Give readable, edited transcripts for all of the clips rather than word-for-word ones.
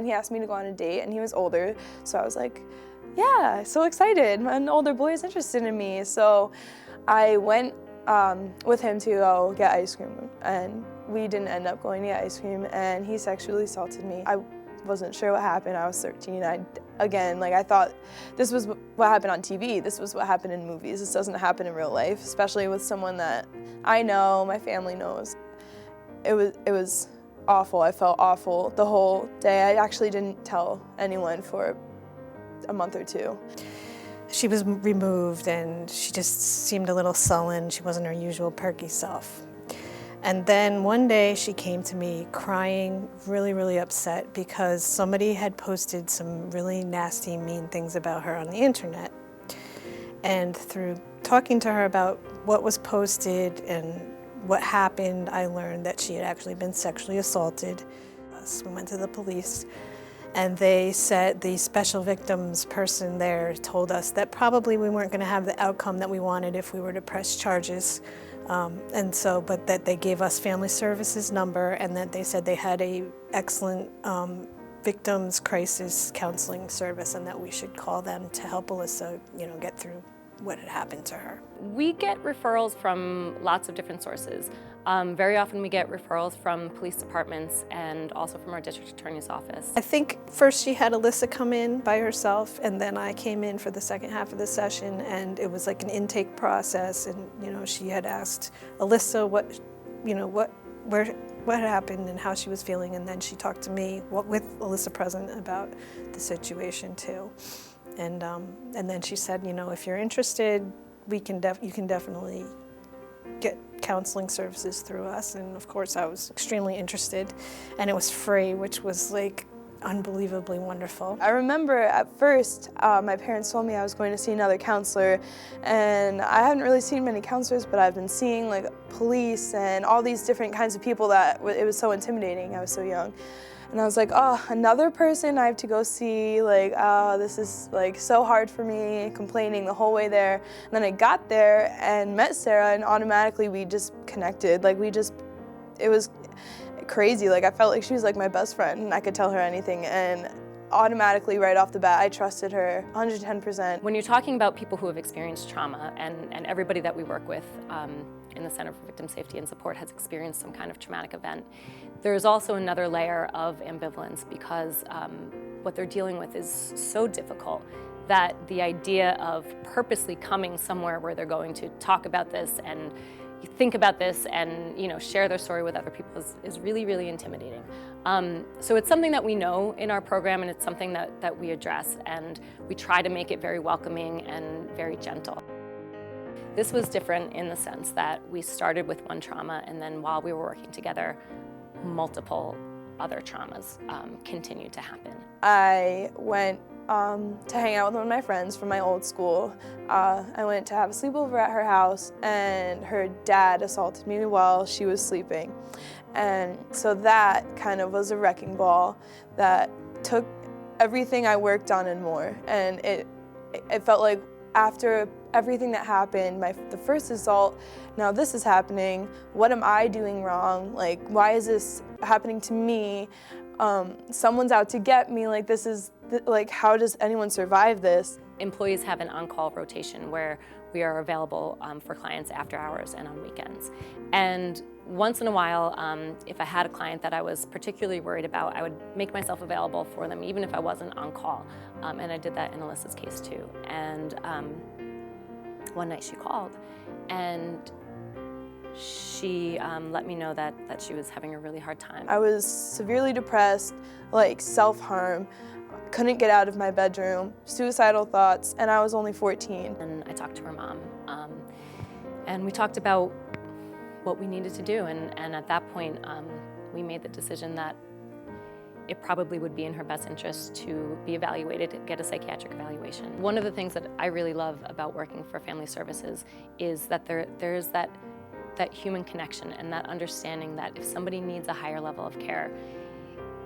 he asked me to go on a date, and he was older, so I was like, yeah, so excited. An older boy is interested in me. So I went with him to go get ice cream, and we didn't end up going to get ice cream, and he sexually assaulted me. I wasn't sure what happened. I was 13. I thought this was what happened on TV. This was what happened in movies. This doesn't happen in real life, especially with someone that I know, my family knows. It was awful. I felt awful the whole day. I actually didn't tell anyone for a month or two. She was removed and she just seemed a little sullen. She wasn't her usual perky self. And then one day she came to me crying, really, really upset because somebody had posted some really nasty, mean things about her on the internet. And through talking to her about what was posted and what happened, I learned that she had actually been sexually assaulted. So we went to the police, and they said the special victims person there told us that probably we weren't going to have the outcome that we wanted if we were to press charges. But that they gave us Family Services number, and that they said they had a excellent victims crisis counseling service, and that we should call them to help Alyssa, get through what had happened to her. We get referrals from lots of different sources. Very often we get referrals from police departments and also from our district attorney's office. I think first she had Alyssa come in by herself, and then I came in for the second half of the session, and it was like an intake process, and she had asked Alyssa what happened and how she was feeling, and then she talked to me with Alyssa present about the situation too. And then she said, if you're interested, you can definitely get counseling services through us. And of course, I was extremely interested, and it was free, which was like unbelievably wonderful. I remember at first, my parents told me I was going to see another counselor, and I haven't really seen many counselors, but I've been seeing like police and all these different kinds of people that it was so intimidating. I was so young. And I was like, oh, another person I have to go see, like, oh, this is like so hard for me, complaining the whole way there. And then I got there and met Sarah, and automatically we just connected. It was crazy. Like, I felt like she was like my best friend, and I could tell her anything. And automatically, right off the bat, I trusted her 110%. When you're talking about people who have experienced trauma, and everybody that we work with in the Center for Victim Safety and Support has experienced some kind of traumatic event, there's also another layer of ambivalence because what they're dealing with is so difficult that the idea of purposely coming somewhere where they're going to talk about this and think about this and share their story with other people is really, really intimidating. So it's something that we know in our program, and it's something that we address, and we try to make it very welcoming and very gentle. This was different in the sense that we started with one trauma, and then while we were working together, multiple other traumas continued to happen. I went to hang out with one of my friends from my old school. I went to have a sleepover at her house, and her dad assaulted me while she was sleeping. And so that kind of was a wrecking ball that took everything I worked on and more. And it felt like after everything that happened, the first assault, now this is happening. What am I doing wrong? Like, why is this happening to me? Someone's out to get me. Like, this is, like, how does anyone survive this? Employees have an on-call rotation where we are available for clients after hours and on weekends. And once in a while, if I had a client that I was particularly worried about, I would make myself available for them, even if I wasn't on call. And I did that in Alyssa's case too. And one night she called, and she let me know that she was having a really hard time. I was severely depressed, like self-harm, couldn't get out of my bedroom, suicidal thoughts, and I was only 14. And I talked to her mom, and we talked about what we needed to do, and at that point, we made the decision that it probably would be in her best interest to be evaluated, get a psychiatric evaluation. One of the things that I really love about working for Family Services is that there is that human connection and that understanding that if somebody needs a higher level of care,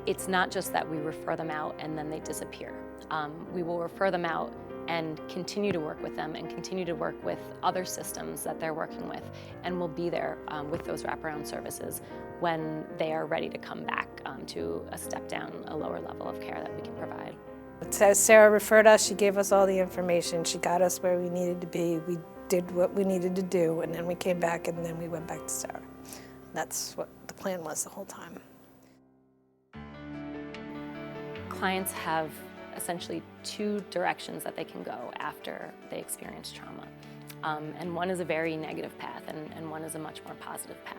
it's not just that we refer them out and then they disappear. We will refer them out, and continue to work with them and continue to work with other systems that they're working with, and we'll be there with those wraparound services when they are ready to come back to a step down, a lower level of care that we can provide. As Sarah referred us, she gave us all the information. She got us where we needed to be. We did what we needed to do, and then we came back, and then we went back to Sarah. That's what the plan was the whole time. Clients have essentially two directions that they can go after they experience trauma. And one is a very negative path, and one is a much more positive path.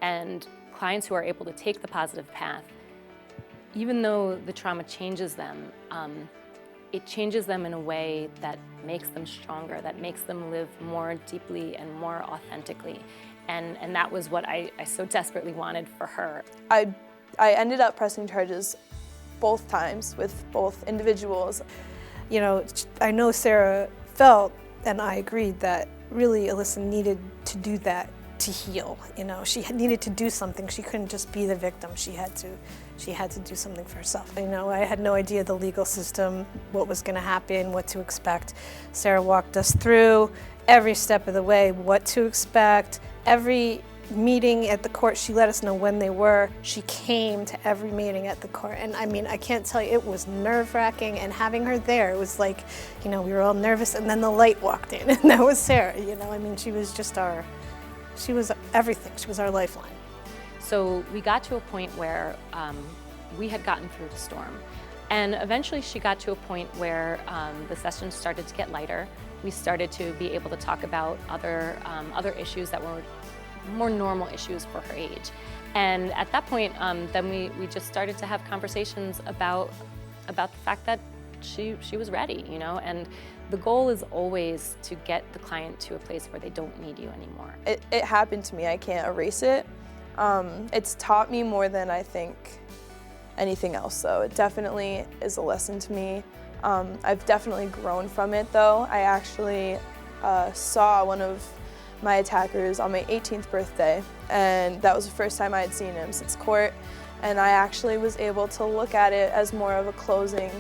And clients who are able to take the positive path, even though the trauma changes them, it changes them in a way that makes them stronger, that makes them live more deeply and more authentically. And that was what I so desperately wanted for her. I ended up pressing charges both times with both individuals. You know, I know Sarah felt, and I agreed, that really Alyssa needed to do that to heal. You know, she needed to do something. She couldn't just be the victim. She had to do something for herself. You know, I had no idea the legal system, what was going to happen, what to expect. Sarah walked us through every step of the way, what to expect. Every meeting at the court, she let us know when they were. She came to every meeting at the court. And I mean, I can't tell you, it was nerve-wracking, and having her there, it was like, you know, we were all nervous, and then the light walked in, and that was Sarah, you know. I mean, she was just she was everything. She was our lifeline. So we got to a point where we had gotten through the storm. And eventually she got to a point where the sessions started to get lighter. We started to be able to talk about other issues that were more normal issues for her age. And at that point, then we just started to have conversations about the fact that she was ready, you know, and the goal is always to get the client to a place where they don't need you anymore. It happened to me, I can't erase it. It's taught me more than I think anything else, though. It definitely is a lesson to me. I've definitely grown from it, though. I actually saw one of my attackers on my 18th birthday, and that was the first time I had seen him since court, and I actually was able to look at it as more of a closing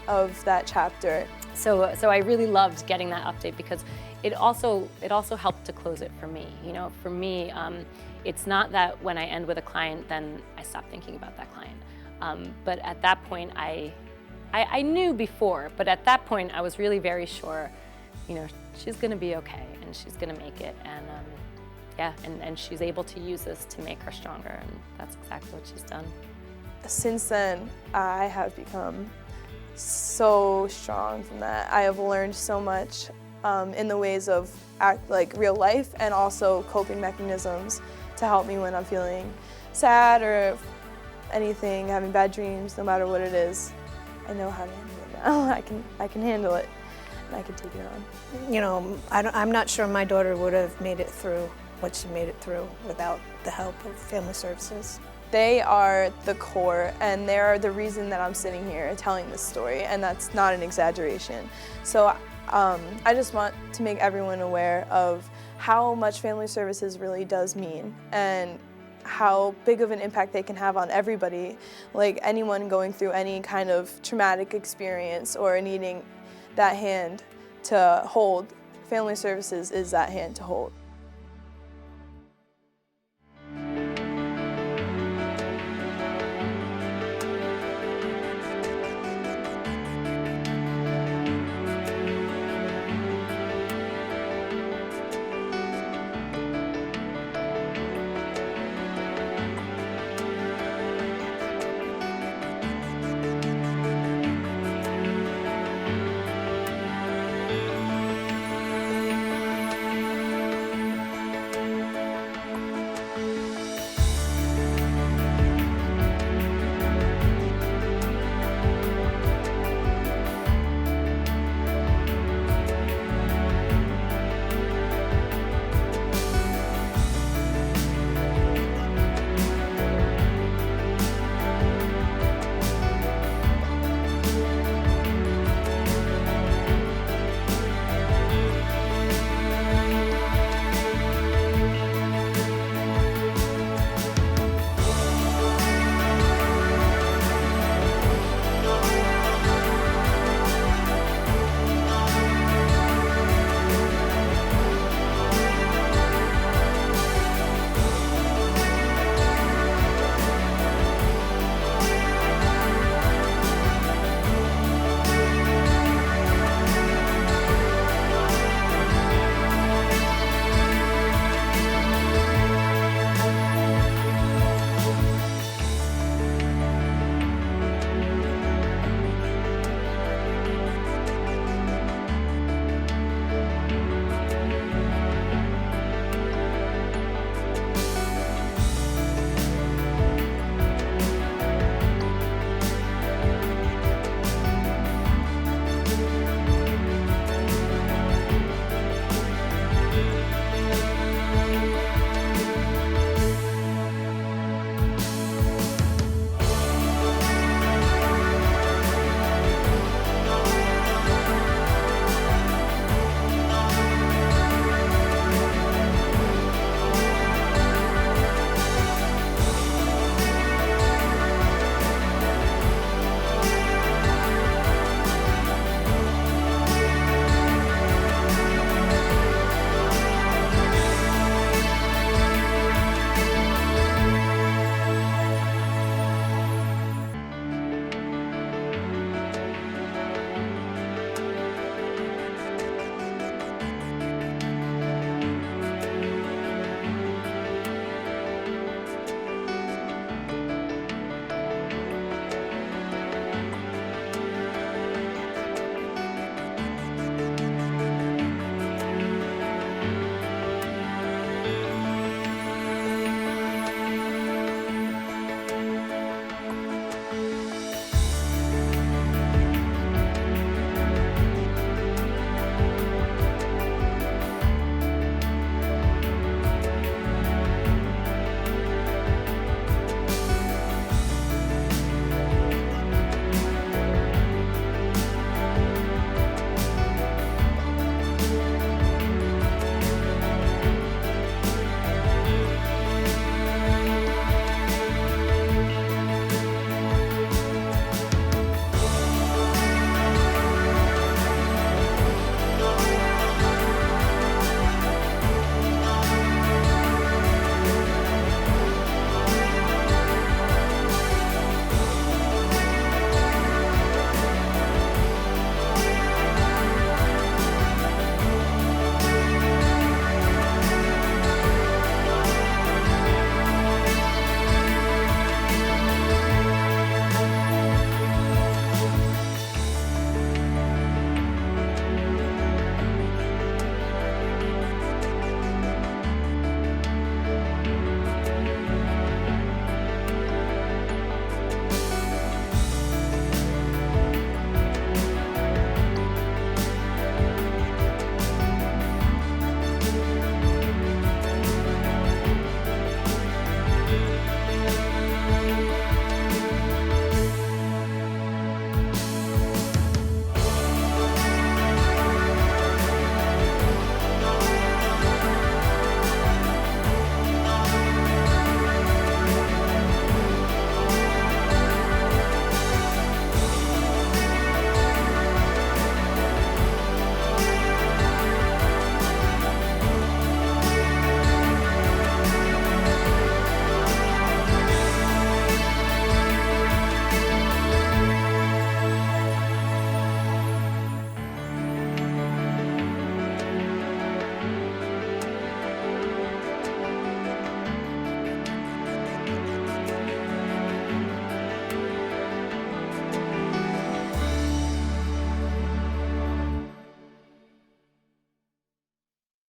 of that chapter. So I really loved getting that update because it also helped to close it for me. You know, for me, it's not that when I end with a client, then I stop thinking about that client. But at that point, I knew before, but at that point, I was really very sure, you know, she's gonna be okay and she's gonna make it. And yeah, and she's able to use this to make her stronger, and that's exactly what she's done. Since then, I have become so strong from that. I have learned so much in the ways of like real life, and also coping mechanisms to help me when I'm feeling sad or anything, having bad dreams, no matter what it is. I know how to handle it now. I can handle it, and I can take it on. You know, I'm not sure my daughter would have made it through what she made it through without the help of Family Services. They are the core, and they're the reason that I'm sitting here telling this story, and that's not an exaggeration. So I just want to make everyone aware of how much Family Services really does mean, and how big of an impact they can have on everybody, like anyone going through any kind of traumatic experience or needing that hand to hold. Family Services is that hand to hold.